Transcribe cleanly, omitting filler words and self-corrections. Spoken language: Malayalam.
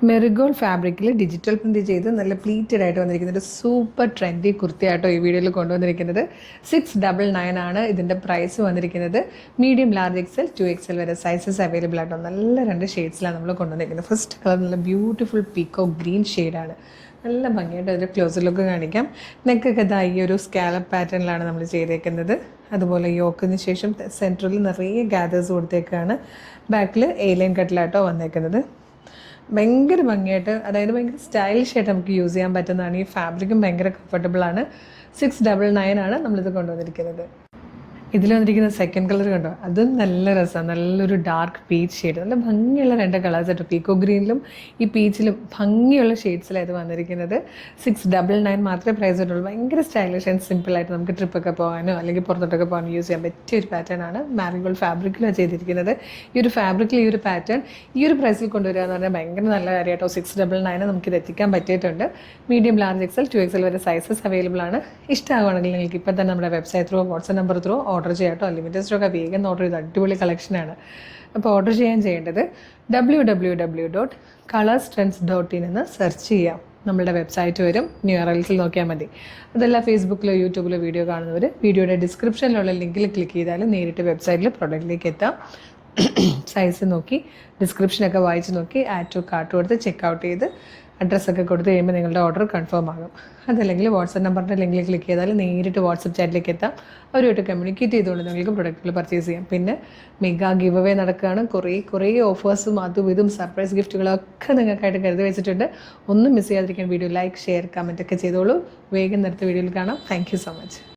മെറിഗോൾഡ് ഫാബ്രിക്കിൽ ഡിജിറ്റൽ പ്രിൻറ്റ് ചെയ്ത് നല്ല പ്ലീറ്റഡ് ആയിട്ട് വന്നിരിക്കുന്ന ഒരു സൂപ്പർ ട്രെൻഡി കുർത്തിയായിട്ടോ ഈ വീഡിയോയിൽ കൊണ്ടുവന്നിരിക്കുന്നത്. 699 ആണ് ഇതിൻ്റെ പ്രൈസ് വന്നിരിക്കുന്നത്. മീഡിയം, ലാർജ് എക്സൽ, 2XL വരെ സൈസസ് അവൈലബിൾ ആയിട്ടോ. നല്ല 2 ഷെയ്ഡ്സിലാണ് നമ്മൾ കൊണ്ടുവന്നിരിക്കുന്നത്. ഫസ്റ്റ് കളർ നല്ല ബ്യൂട്ടിഫുൾ പീക്കോ ഗ്രീൻ ഷെയ്ഡാണ്. നല്ല ഭംഗിയായിട്ട് ഒരു ക്ലോസർ ലുക്ക് കാണിക്കാം. നെക്കൊക്കെ ഇതാ ഈ ഒരു സ്കാലപ്പ് പാറ്റേണിലാണ് നമ്മൾ ചെയ്തേക്കുന്നത്. അതുപോലെ യോക്കിന് ശേഷം സെൻറ്ററിൽ നിറയെ ഗാദേഴ്സ് കൊടുത്തേക്കാണ്. ബാക്കിൽ എ-ലൈൻ കട്ടിലായിട്ടോ വന്നേക്കുന്നത്. ഭയങ്കര ഭംഗിയായിട്ട്, അതായത് ഭയങ്കര സ്റ്റൈലിഷ് ആയിട്ട് നമുക്ക് യൂസ് ചെയ്യാൻ പറ്റുന്നതാണ്. ഈ ഫാബ്രിക്കും ഭയങ്കര കംഫർട്ടബിളാണ്. 699 ആണ് നമ്മളിത് കൊണ്ടുവന്നിരിക്കുന്നത്. ഇതിൽ വന്നിരിക്കുന്ന സെക്കൻഡ് കളർ കണ്ടോ, അതും നല്ല രസമാണ്. നല്ലൊരു ഡാർക്ക് പീച്ച് ഷെയ്ഡ്, നല്ല ഭംഗിയുള്ള 2 കളേഴ്സ് ആയിട്ട് പീക്കോ ഗ്രീനിലും ഈ പീച്ചിലും ഭംഗിയുള്ള ഷെയ്ഡ്സിലായത് വന്നിരിക്കുന്നത്. 699 മാത്രമേ പ്രൈസ് വരുള്ളൂ. ഭയങ്കര സ്റ്റൈലിഷ് ആൻഡ് സിമ്പിളായിട്ട് നമുക്ക് ട്രിപ്പൊക്കെ പോകാനോ അല്ലെങ്കിൽ പുറത്തോട്ടൊക്കെ പോകാനോ യൂസ് ചെയ്യാൻ പറ്റിയ ഒരു പാറ്റേൺ ആണ്. മാരിഗോൾഡ് ഫാബ്രിക്കിലാണ് ചെയ്തിരിക്കുന്നത്. ഈ ഒരു ഫാബ്രിക്കിൽ ഈ ഒരു പാറ്റേൺ ഈ ഒരു പ്രൈസിൽ കൊണ്ടുവരിക എന്ന് പറഞ്ഞാൽ ഭയങ്കര നല്ല കാര്യമായിട്ടോ. 699 നമുക്കിത് എത്തിക്കാൻ പറ്റിയിട്ടുണ്ട്. മീഡിയം, ലാർജ് എക്സൽ, 2XL വരെ സൈസസ് അവൈലബിൾ ആണ്. ഇഷ്ടമാവുകയാണെങ്കിൽ നിങ്ങൾക്ക് ഇപ്പം തന്നെ നമ്മുടെ website through, WhatsApp number through order ചെയ്യാട്ടോ. ലിമിറ്റഡ് സ്റ്റോക്ക് വേഗം ഓർഡർ ചെയ്ത് അടിപൊളി കളക്ഷനാണ്. അപ്പോൾ ഓർഡർ ചെയ്യാൻ ചെയ്യേണ്ടത് www.colorstrends.in എന്ന് സെർച്ച് ചെയ്യാം. നമ്മളുടെ വെബ്സൈറ്റ് വരും. URLs നോക്കിയാൽ മതി. അതല്ല ഫേസ്ബുക്കിലോ യൂട്യൂബിലോ വീഡിയോ കാണുന്നവർ വീഡിയോയുടെ ഡിസ്ക്രിപ്ഷനിലുള്ള ലിങ്കിൽ ക്ലിക്ക് ചെയ്താൽ നേരിട്ട് വെബ്സൈറ്റിൽ പ്രൊഡക്റ്റിലേക്ക് എത്താം. സൈസ് നോക്കി ഡിസ്ക്രിപ്ഷനൊക്കെ വായിച്ച് നോക്കി ആഡ് ടു കാർട്ട് കൊടുത്ത് ചെക്കൗട്ട് ചെയ്ത് അഡ്രസ്സൊക്കെ കൊടുത്ത് കഴിയുമ്പോൾ നിങ്ങളുടെ ഓർഡർ കൺഫേം ആകും. അതല്ലെങ്കിൽ വാട്സപ്പ് നമ്പറിൻ്റെ ലിങ്കിൽ ക്ലിക്ക് ചെയ്താൽ നേരിട്ട് വാട്സപ്പ് ചാറ്റിലേക്ക് എത്താം. അവരുമായിട്ട് കമ്മ്യൂണിക്കേറ്റ് ചെയ്തുകൊണ്ട് നിങ്ങൾക്ക് പ്രൊഡക്റ്റുകൾ പർച്ചേസ് ചെയ്യാം. പിന്നെ മെഗാ ഗിവ് അവേ നടക്കുകയാണ്. കുറേ ഓഫേഴ്സും അതും ഇതും സർപ്രൈസ് ഗിഫ്റ്റുകളൊക്കെ നിങ്ങൾക്കായിട്ട് കരുതി വെച്ചിട്ടുണ്ട്. ഒന്നും മിസ് ചെയ്യാതിരിക്കാൻ വീഡിയോ ലൈക്ക്, ഷെയർ, കമൻറ്റ് ഒക്കെ ചെയ്തോളൂ. വേഗം നേരത്തെ വീഡിയോയിൽ കാണാം. Thank you so much.